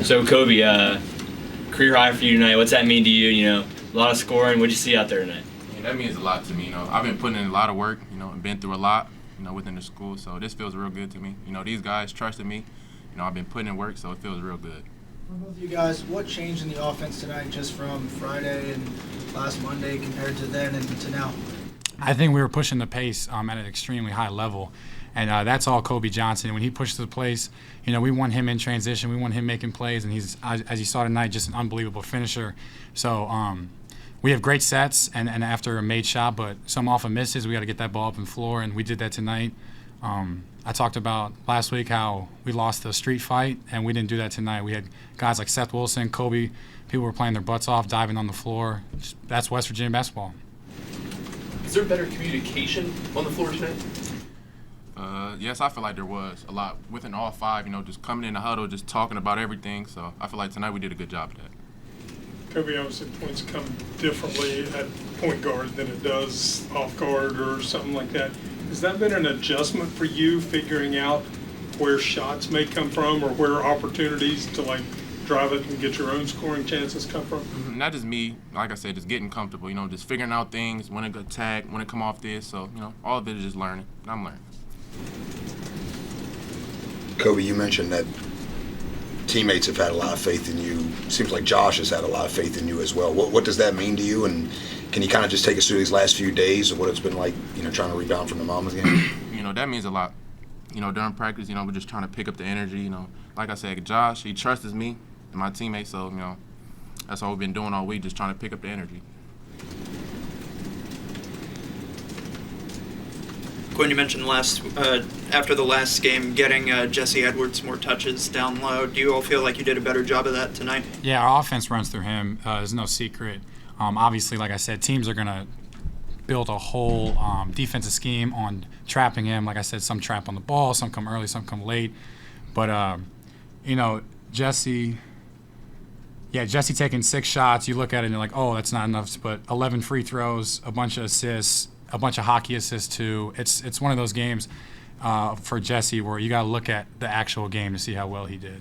So Kobe, career high for you tonight. What's that mean to you? You know, a lot of scoring. What'd you see out there tonight? Yeah, that means a lot to me. You know, I've been putting in a lot of work. You know, and been through a lot. You know, within the school. So this feels real good to me. You know, these guys trusted me. You know, I've been putting in work, so it feels real good. For both of you guys, what changed in the offense tonight, just from Friday and last Monday compared to then and to now? I think we were pushing the pace at an extremely high level. And that's all Kobe Johnson. When he pushes the place, you know, we want him in transition. We want him making plays. And he's, as you saw tonight, just an unbelievable finisher. So we have great sets and after a made shot, but some often misses. We got to get that ball up in the floor, and we did that tonight. I talked about last week how we lost the street fight, and we didn't do that tonight. We had guys like Seth Wilson, Kobe. People were playing their butts off, diving on the floor. That's West Virginia basketball. Is there better communication on the floor tonight? Yes, I feel like there was a lot within all five. You know, just coming in the huddle, just talking about everything. So I feel like tonight we did a good job of that. Kobe, obviously points come differently at point guard than it does off guard or something like that. Has that been an adjustment for you, figuring out where shots may come from or where opportunities to like drive it and get your own scoring chances come from? Not just me, like I said, just getting comfortable. You know, just figuring out things, when to attack, when to come off this. So, you know, all of it is just learning. I'm learning. Kobe, you mentioned that teammates have had a lot of faith in you. Seems like Josh has had a lot of faith in you as well. What does that mean to you? And can you kind of just take us through these last few days of what it's been like, you know, trying to rebound from the Mama's game? You know, that means a lot. You know, during practice, you know, we're just trying to pick up the energy. You know, like I said, Josh, he trusts me and my teammates, so, you know, that's all we've been doing all week, just trying to pick up the energy. Quinn, you mentioned after the last game, getting Jesse Edwards more touches down low. Do you all feel like you did a better job of that tonight? Yeah, our offense runs through him. There's no secret. Obviously, like I said, teams are going to build a whole defensive scheme on trapping him. Like I said, some trap on the ball, some come early, some come late. But, you know, Jesse taking 6 shots, you look at it and you're like, oh, that's not enough. But 11 free throws, a bunch of assists, a bunch of hockey assists too. It's one of those games for Jesse where you got to look at the actual game to see how well he did.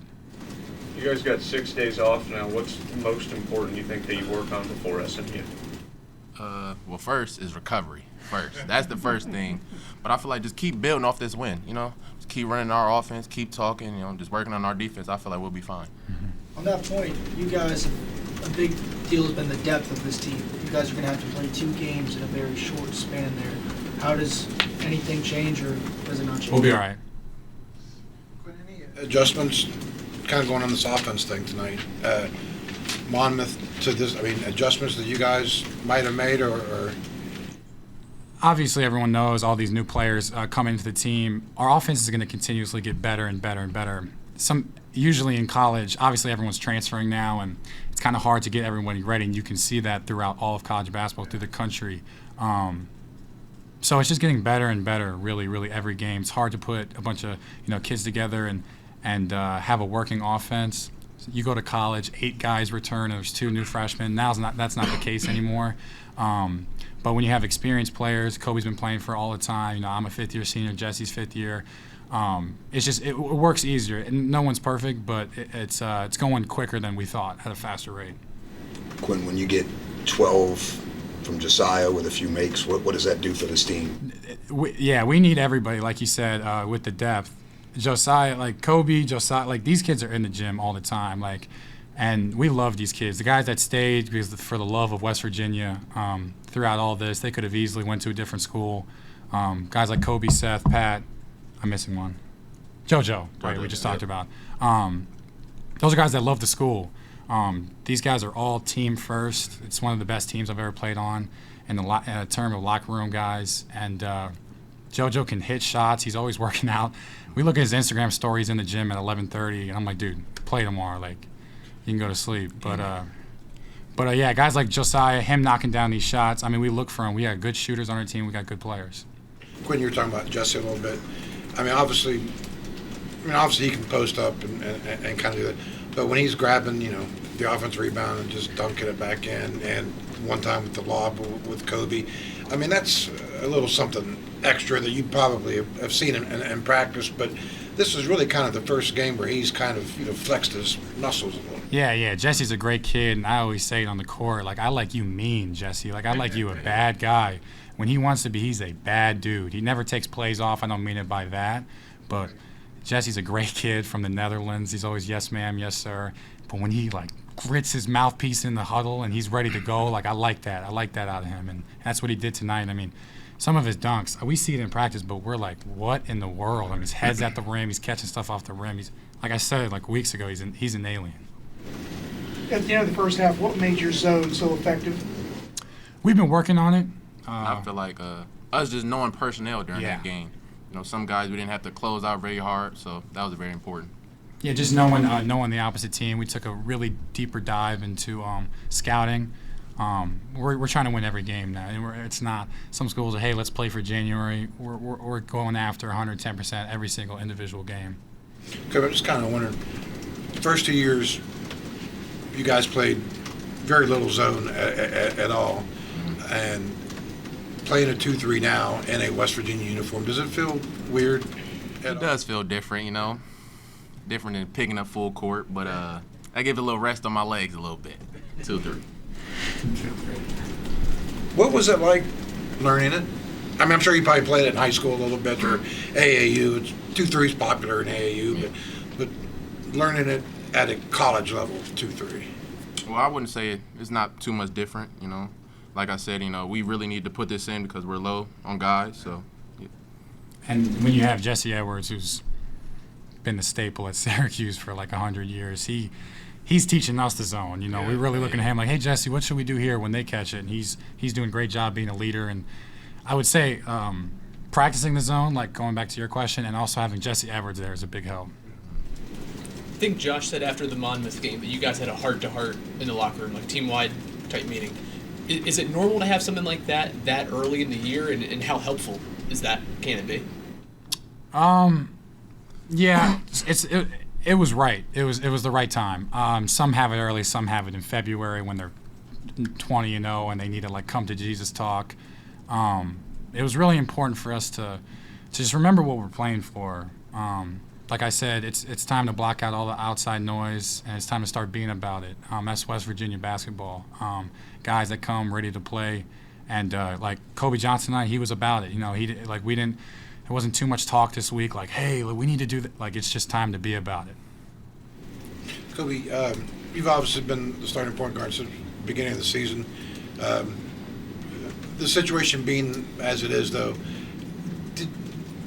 You guys got 6 days off now. What's most important you think that you work on before SMU? Well, first is recovery. First, that's the first thing. But I feel like just keep building off this win. You know, just keep running our offense, keep talking. You know, just working on our defense. I feel like we'll be fine. On that point, you guys, a big deal has been the depth of this team. You guys are going to have to play 2 games in a very short span there. How does anything change, or does it not change? We'll be all right. Any adjustments kind of going on this offense thing tonight? Monmouth to this, I mean, adjustments that you guys might have made or Obviously, everyone knows all these new players coming into the team. Our offense is going to continuously get better and better and better. Usually in college, obviously everyone's transferring now, and it's kind of hard to get everybody ready, and you can see that throughout all of college basketball through the country. So it's just getting better and better, really, really every game. It's hard to put a bunch of kids together and have a working offense. You go to college, 8 guys return, there's 2 new freshmen. That's not the case anymore. But when you have experienced players, Kobe's been playing for all the time. I'm a 5th-year senior, Jesse's 5th year. It works easier. And no one's perfect, but it's going quicker than we thought at a faster rate. Quinn, when you get 12 from Josiah with a few makes, what does that do for this team? We need everybody, like you said, with the depth. Josiah, like Kobe, Josiah, like these kids are in the gym all the time, and we love these kids. The guys that stayed for the love of West Virginia throughout all this, they could have easily went to a different school. Guys like Kobe, Seth, Pat, I'm missing one. JoJo, right? We just talked about. Those are guys that love the school. These guys are all team first. It's one of the best teams I've ever played on in a term of locker room guys. And JoJo can hit shots. He's always working out. We look at his Instagram stories in the gym at 11:30, and I'm like, dude, play tomorrow. Like, you can go to sleep. But yeah, guys like Josiah, him knocking down these shots. I mean, we look for him. We got good shooters on our team. We got good players. Quinn, you were talking about Jesse a little bit. I mean, obviously he can post up and kind of do that. But when he's grabbing, the offensive rebound and just dunking it back in, and one time with the lob with Kobe, I mean, that's a little something extra that you probably have seen in practice. But this is really kind of the first game where he's kind of flexed his muscles a little. Yeah. Jesse's a great kid, and I always say it on the court, like, I like you mean, Jesse. Like, I like you a bad guy. When he wants to be, he's a bad dude. He never takes plays off. I don't mean it by that, but Jesse's a great kid from the Netherlands. He's always yes, ma'am, yes, sir. But when he, like, grits his mouthpiece in the huddle and he's ready to go, like, I like that. I like that out of him, and that's what he did tonight. I mean, some of his dunks, we see it in practice, but we're like, what in the world? I mean, his head's at the rim. He's catching stuff off the rim. He's, like I said, like weeks ago, he's an alien. At the end of the first half, what made your zone so effective? We've been working on it. I feel like us just knowing personnel during Yeah. that game. Some guys we didn't have to close out very hard, so that was very important. Yeah, just knowing the opposite team. We took a really deeper dive into scouting. We're trying to win every game now. And it's not some schools are, hey, let's play for January. We're going after 110% every single individual game. Okay, I'm just kind of wondering, the first 2 years, you guys played very little zone at all, and playing a 2-3 now in a West Virginia uniform, does it feel weird at all? It does feel different, different than picking up full court, but I give it a little rest on my legs a little bit. 2-3. What was it like learning it? I mean, I'm sure you probably played it in high school a little bit, or AAU. 2-3 is popular in AAU, but learning it at a college level, 2-3. Well, I wouldn't say it's not too much different, Like I said, we really need to put this in because we're low on guys, so. Yeah. And when you have Jesse Edwards, who's been the staple at Syracuse for like 100 years, he's teaching us the zone. We're really looking at him like, hey, Jesse, what should we do here when they catch it? And he's doing a great job being a leader. And I would say practicing the zone, like going back to your question, and also having Jesse Edwards there is a big help. I think Josh said after the Monmouth game that you guys had a heart-to-heart in the locker room, like team-wide type meeting. Is it normal to have something like that early in the year, and how helpful is that? Can it be? Yeah, it was right. It was the right time. Some have it early, some have it in February when they're 20-0 and they need to like come to Jesus talk. It was really important for us to just remember what we're playing for. Like I said, it's time to block out all the outside noise, and it's time to start being about it. That's West Virginia basketball. Guys that come ready to play, and like Kobe Johnson and I, he was about it. It wasn't too much talk this week. Like, hey, we need to do that. Like, it's just time to be about it. Kobe, you've obviously been the starting point guard since the beginning of the season. The situation being as it is, though,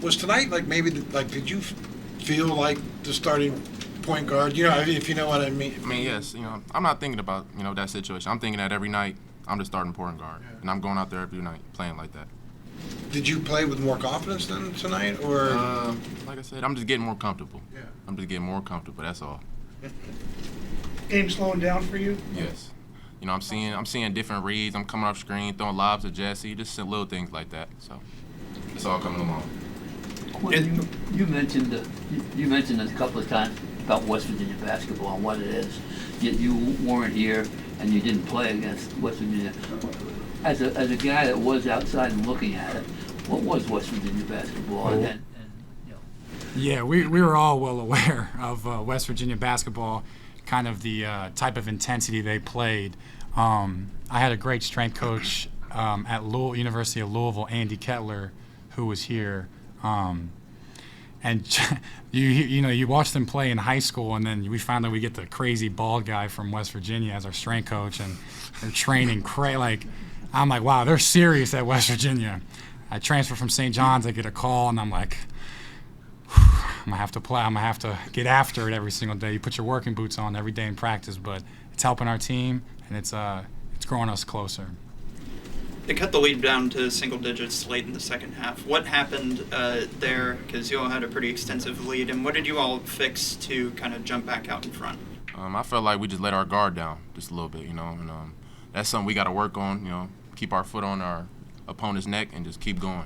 was tonight did you feel like the starting point guard? If you know what I mean. I mean, yes. I'm not thinking about that situation. I'm thinking that every night I'm the starting point guard, and I'm going out there every night playing like that. Did you play with more confidence than tonight, or? Like I said, I'm just getting more comfortable. Yeah. I'm just getting more comfortable. That's all. Game slowing down for you? Yes. I'm seeing different reads. I'm coming off screen, throwing lobs at Jesse, just little things like that. So it's all coming along. Quinn, you mentioned it a couple of times about West Virginia basketball and what it is. Yet you weren't here and you didn't play against West Virginia. As a guy that was outside and looking at it, what was West Virginia basketball? Yeah, we were all well aware of West Virginia basketball, kind of the type of intensity they played. I had a great strength coach at University of Louisville, Andy Kettler, who was here. And you watch them play in high school, and then we found out we get the crazy bald guy from West Virginia as our strength coach, and they're training I'm like, wow, they're serious at West Virginia. I transfer from St. John's, I get a call, and I'm like, I'm gonna have to play. I'm gonna have to get after it every single day. You put your working boots on every day in practice, but it's helping our team, and it's growing us closer. They cut the lead down to single digits late in the second half. What happened there? Because you all had a pretty extensive lead, and what did you all fix to kind of jump back out in front? I felt like we just let our guard down just a little bit, and that's something we got to work on. Keep our foot on our opponent's neck and just keep going.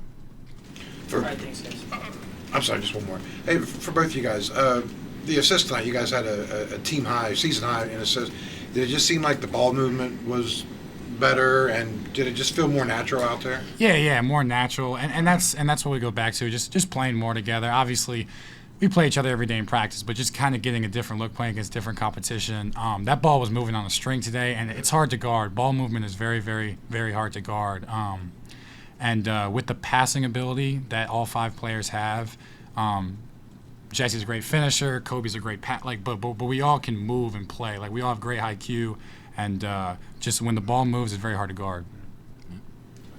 I'm sorry, just one more. Hey, for both of you guys, the assist tonight, you guys had a team high, season high in assists. Did it just seem like the ball movement was better, and did it just feel more natural out there? Yeah, more natural, and that's what we go back to, just playing more together. Obviously, we play each other every day in practice, but just kind of getting a different look, playing against different competition. That ball was moving on a string today, and it's hard to guard. Ball movement is very, very, very hard to guard. And with the passing ability that all 5 players have, Jesse's a great finisher, Kobe's a great but we all can move and play. Like, we all have great IQ, and just when the ball moves, it's very hard to guard.